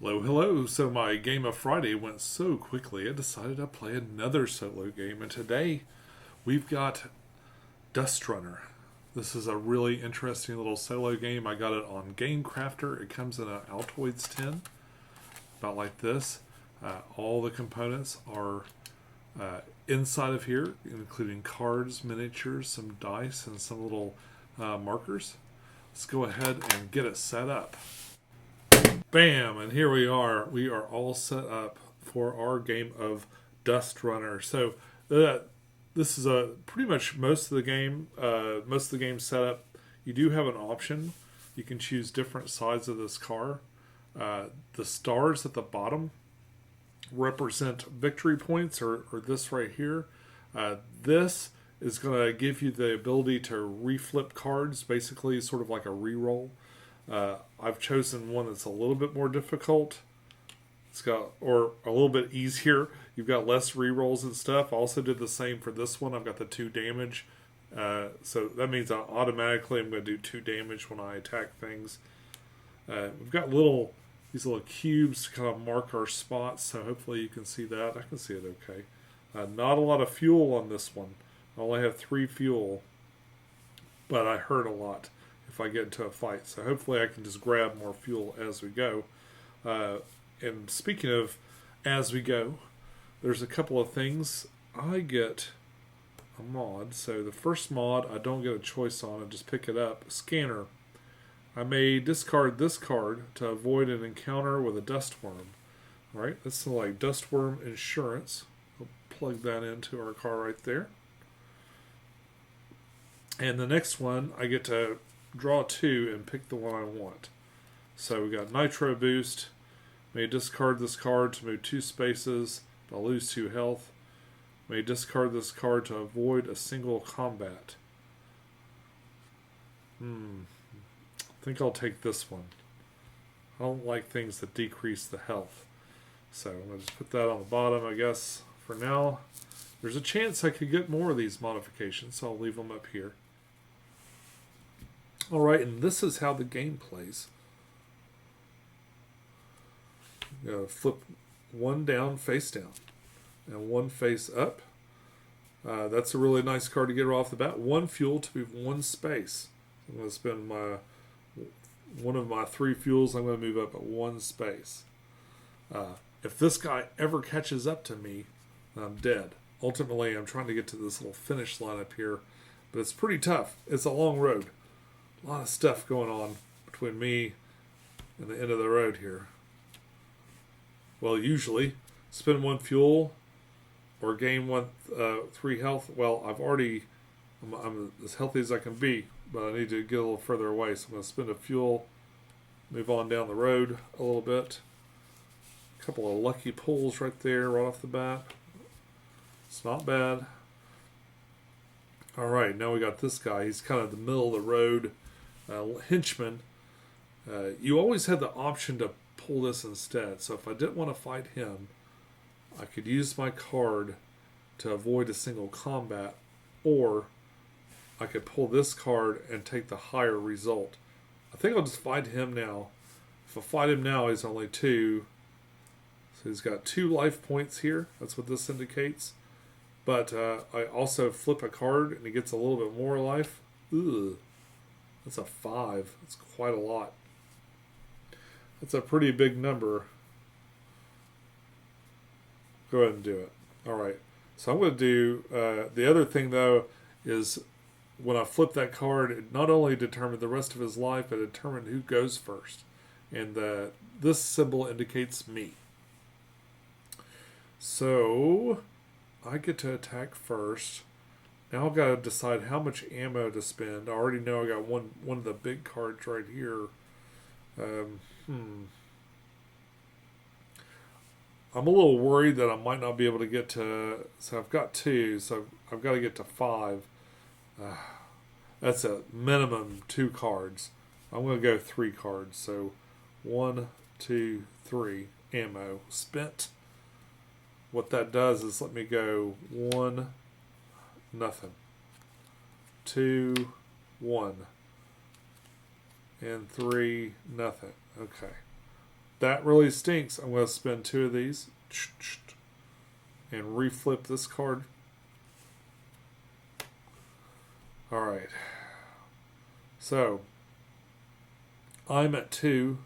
Hello, hello. So my game of Friday went so quickly, I decided to play another solo game. And today we've got Dustrunner. This is a really interesting little solo game. I got it on Game Crafter. It comes in an Altoids tin, about like this. All the components are inside of here, including cards, miniatures, some dice, and some little markers. Let's go ahead and get it set up. Bam! And here we are. We are all set up for our game of Dustrunner. So this is pretty much most of the game. Most of the game setup. You do have an option. You can choose different sides of this car. The stars at the bottom represent victory points, or this right here. This is going to give you the ability to reflip cards, basically sort of like a reroll. I've chosen one that's a little bit more difficult. Or a little bit easier. You've got less rerolls and stuff. I also did the same for this one. I've got the 2 damage. So that means I automatically am going to do 2 damage when I attack things. We've got these little cubes to kind of mark our spots. So hopefully you can see that. I can see it okay. Not a lot of fuel on this one. I only have 3 fuel. But I hurt a lot if I get into a fight. So hopefully I can just grab more fuel as we go. And speaking of as we go, there's a couple of things. I get a mod. So the first mod I don't get a choice on. I just pick it up. Scanner. I may discard this card to avoid an encounter with a dustworm. Alright, that's like dustworm insurance. I'll plug that into our car right there. And the next one, I get to draw 2 and pick the one I want. So we got Nitro Boost. May discard this card to move 2 spaces, but I'll lose 2 health. May discard this card to avoid a single combat. I think I'll take this one. I don't like things that decrease the health. So I'm going to just put that on the bottom, I guess, for now. There's a chance I could get more of these modifications, so I'll leave them up here. Alright, and this is how the game plays. Flip 1 down, face down, and 1 face up. That's a really nice card to get right off the bat. 1 fuel to move 1 space. I'm going to spend one of my 3 fuels. I'm going to move up at 1 space. If this guy ever catches up to me, I'm dead. Ultimately, I'm trying to get to this little finish line up here, but it's pretty tough. It's a long road. A lot of stuff going on between me and the end of the road here. Well, usually, spend 1 fuel or gain 3 health. Well, I'm as healthy as I can be, but I need to get a little further away. So I'm going to spend a fuel, move on down the road a little bit. A couple of lucky pulls right there, right off the bat. It's not bad. Alright, now we got this guy. He's kind of the middle of the road. Henchman. You always had the option to pull this instead. So if I didn't want to fight him, I could use my card to avoid a single combat, or I could pull this card and take the higher result. I think I'll just fight him now. If I fight him now, he's only 2. So he's got 2 life points here. That's what this indicates. But I also flip a card and he gets a little bit more life. Ugh. That's a 5. That's quite a lot. That's a pretty big number. Go ahead and do it. Alright. So I'm going to do... the other thing, though, is when I flip that card, it not only determined the rest of his life, but it determined who goes first. And this symbol indicates me. So I get to attack first. Now I've got to decide how much ammo to spend. I already know I got one of the big cards right here. I'm a little worried that I might not be able to get to... So I've got 2, so I've got to get to 5. That's a minimum 2 cards. I'm going to go 3 cards. So 1, 2, 3. Ammo spent. What that does is let me go 1, nothing. 2, 1. And 3, nothing. Okay. that really stinks. I'm going to spend 2 of these and reflip this card. Alright. So, I'm at 2.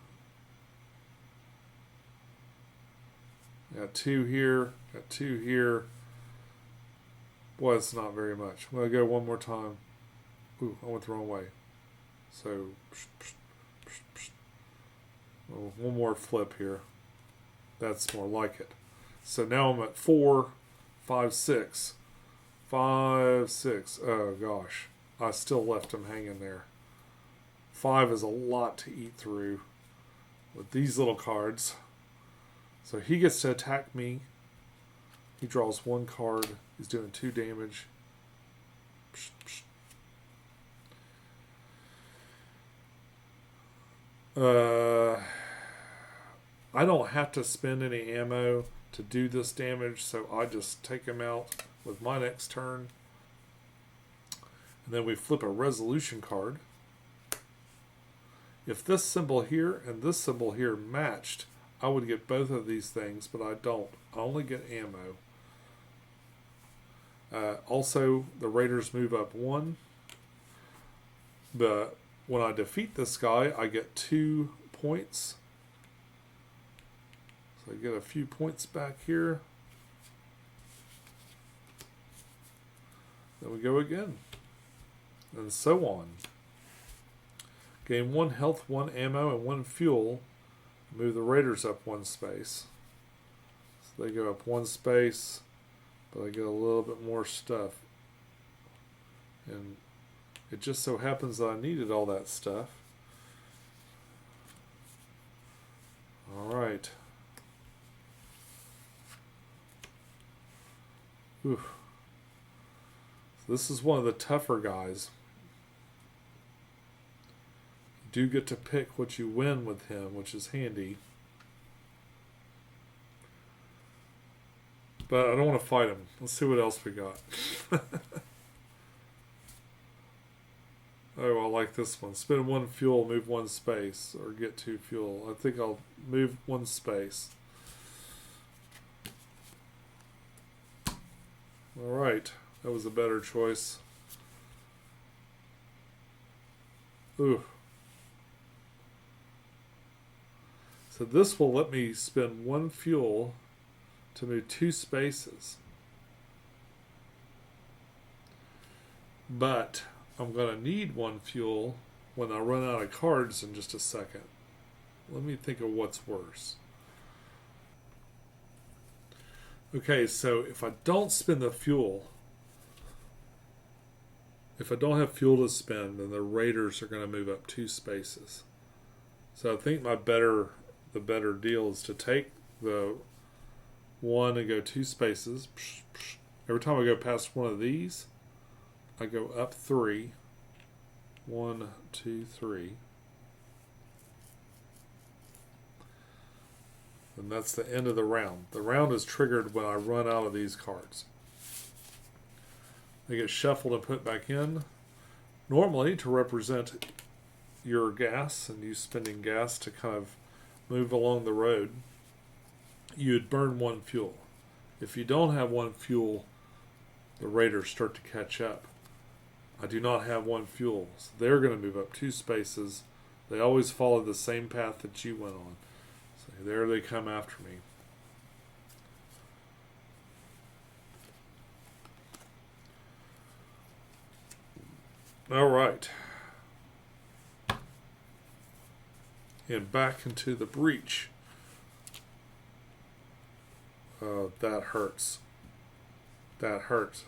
Got 2 here. Got 2 here. Boy, it's not very much. I'm going to go one more time. Ooh, I went the wrong way. So, oh, one more flip here. That's more like it. So now I'm at 4, 5, 6. 5, 6. Oh, gosh. I still left him hanging there. 5 is a lot to eat through with these little cards. So he gets to attack me. He draws 1 card. He's doing 2 damage. I don't have to spend any ammo to do this damage, so I just take him out with my next turn. And then we flip a resolution card. If this symbol here and this symbol here matched, I would get both of these things, but I don't. I only get ammo. Also, the Raiders move up 1. But when I defeat this guy, I get 2 points. So I get a few points back here. Then we go again. And so on. Gain 1 health, 1 ammo, and 1 fuel. Move the Raiders up 1 space. So they go up 1 space, but I get a little bit more stuff. And it just so happens that I needed all that stuff. Alright. So this is one of the tougher guys. You do get to pick what you win with him, which is handy. But I don't want to fight him. Let's see what else we got. Oh, I like this one. Spend 1 fuel, move 1 space, or get 2 fuel. I think I'll move 1 space. Alright, that was a better choice. Ooh. So this will let me spend 1 fuel to move 2 spaces. But I'm going to need 1 fuel when I run out of cards in just a second. Let me think of what's worse. Okay, so if I don't spend the fuel, if I don't have fuel to spend, then the Raiders are going to move up 2 spaces. So I think the better deal is to take the 1 and go 2 spaces. Every time I go past one of these, I go up 3. 1, 2, 3. And that's the end of the round. The round is triggered when I run out of these cards. They get shuffled and put back in. Normally, to represent your gas and you spending gas to kind of move along the road, you'd burn 1 fuel. If you don't have 1 fuel, the Raiders start to catch up. I do not have 1 fuel, so they're going to move up 2 spaces. They always follow the same path that you went on. So there they come after me. All right. And back into the breach. That hurts. That hurts.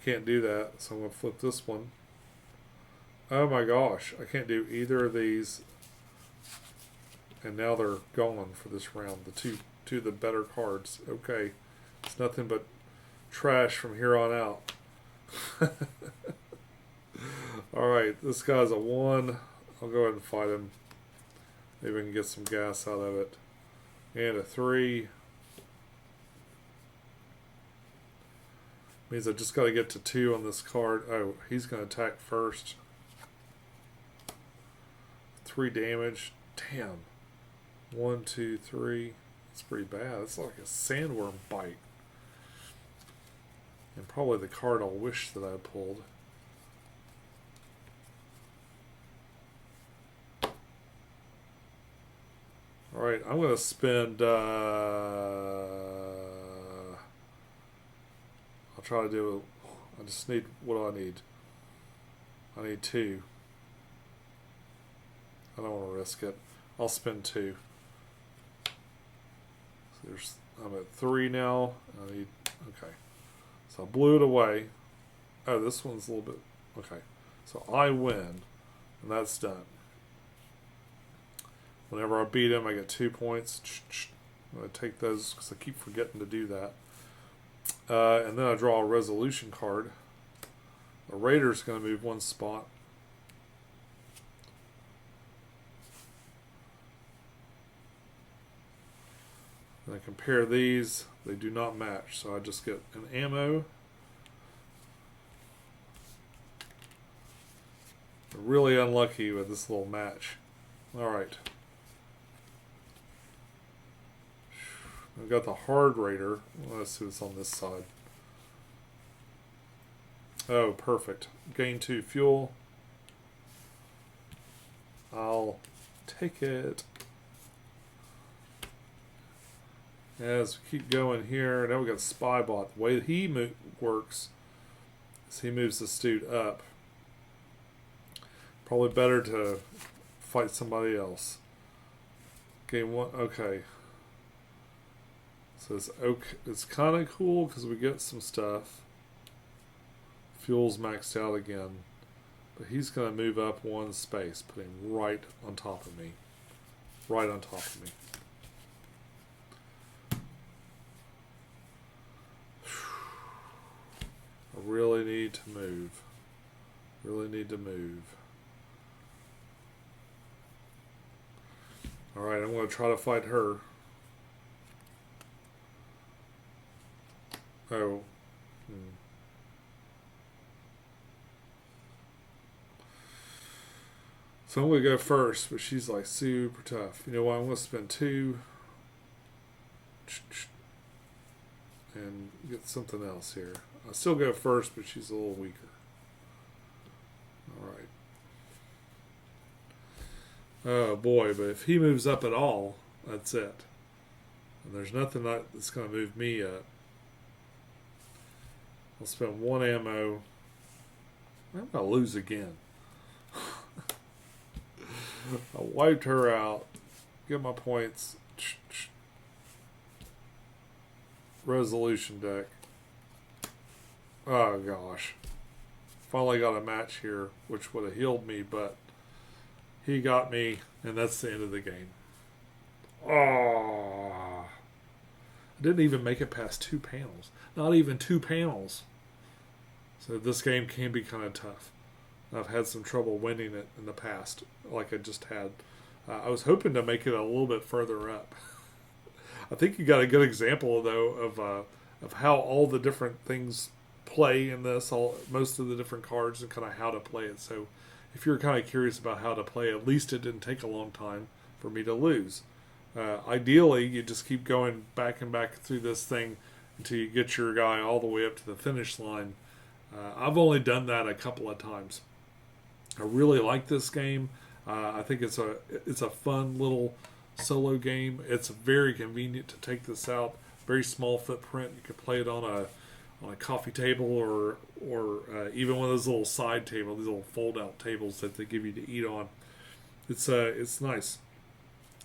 Can't do that, so I'm going to flip this one. Oh my gosh, I can't do either of these. And now they're gone for this round. The two of the better cards. Okay. It's nothing but trash from here on out. Alright, this guy's a 1. I'll go ahead and fight him. Maybe I can get some gas out of it. And a 3. Means I just got to get to 2 on this card. Oh, he's going to attack first. 3 damage. Damn. 1, 2, 3. It's pretty bad. It's like a sandworm bite. And probably the card I'll wish that I pulled. Alright, I'm going to spend... I'll try to do... I just need... What do I need? I need 2. I don't want to risk it. I'll spend 2. So I'm at 3 now. I need... Okay. So I blew it away. Oh, this one's a little bit... Okay. So I win. And that's done. Whenever I beat him, I get 2 points. I'm going to take those because I keep forgetting to do that. And then I draw a resolution card. The Raider's going to move 1 spot. And I compare these. They do not match, so I just get an ammo. I'm really unlucky with this little match. Alright. I've got the hard Raider. Let's see what's on this side. Oh, perfect. Gain 2 fuel. I'll take it. As we keep going here, now we got Spybot. The way he works is he moves the student up. Probably better to fight somebody else. Game 1, okay. So it's kind of cool because we get some stuff. Fuel's maxed out again. But he's going to move up 1 space, put him right on top of me. Right on top of me. I really need to move. Really need to move. Alright, I'm going to try to fight her. Oh. So I'm going to go first, but she's like super tough. You know what? I'm going to spend 2 and get something else here. I still go first, but she's a little weaker. Alright. Oh boy, but if he moves up at all, that's it. And there's nothing that's going to move me up. I'll spend 1 ammo. I'm going to lose again. I wiped her out. Get my points. Resolution deck. Oh gosh. Finally got a match here, which would have healed me, but he got me, and that's the end of the game. Oh. I didn't even make it past 2 panels. Not even 2 panels. So this game can be kind of tough. I've had some trouble winning it in the past, like I just had. I was hoping to make it a little bit further up. I think you got a good example, though, of how all the different things play in this, most of the different cards, and kind of how to play it. So if you're kind of curious about how to play, at least it didn't take a long time for me to lose. Ideally, you just keep going back and back through this thing until you get your guy all the way up to the finish line. I've only done that a couple of times. I really like this game. I think it's a fun little solo game. It's very convenient to take this out. Very small footprint. You could play it on a coffee table or even one of those little side tables, these little fold out tables that they give you to eat on. It's nice.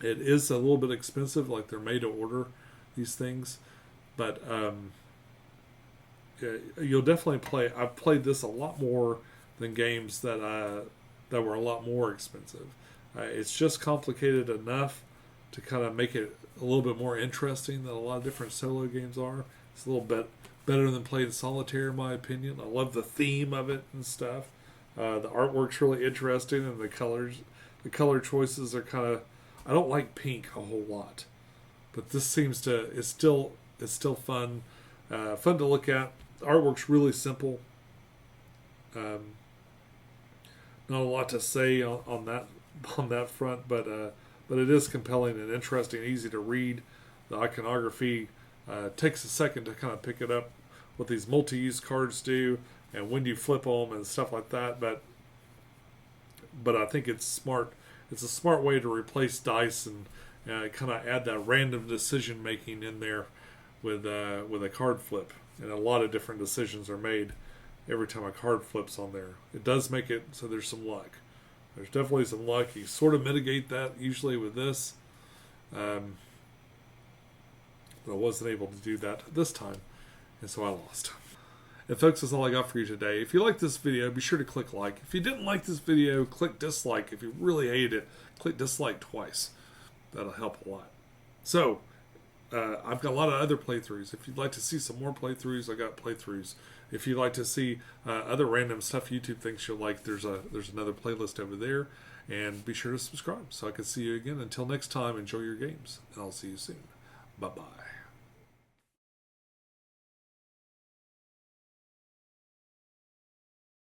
It is a little bit expensive, like they're made to order these things, but you'll definitely play. I've played this a lot more than games that were a lot more expensive. It's just complicated enough to kind of make it a little bit more interesting than a lot of different solo games are. It's a little bit better than playing Solitaire, in my opinion. I love the theme of it and stuff. The artwork's really interesting, and the color choices are kind of. I don't like pink a whole lot, but this seems to. It's still fun, fun to look at. The artwork's really simple. Not a lot to say on that front, but but it is compelling and interesting, easy to read. The iconography takes a second to kind of pick it up, what these multi-use cards do, and when you flip them and stuff like that. But I think it's smart. It's a smart way to replace dice and kind of add that random decision making in there with a card flip. And a lot of different decisions are made every time a card flips on there. It does make it so there's some luck. There's definitely some luck. You sort of mitigate that usually with this. But I wasn't able to do that this time, and so I lost. And folks, that's all I got for you today. If you liked this video, be sure to click like. If you didn't like this video, click dislike. If you really hated it, click dislike twice. That'll help a lot. So, I've got a lot of other playthroughs. If you'd like to see some more playthroughs, I got playthroughs. If you'd like to see other random stuff YouTube thinks you'll like, there's another playlist over there. And be sure to subscribe so I can see you again. Until next time, enjoy your games, and I'll see you soon. Bye-bye.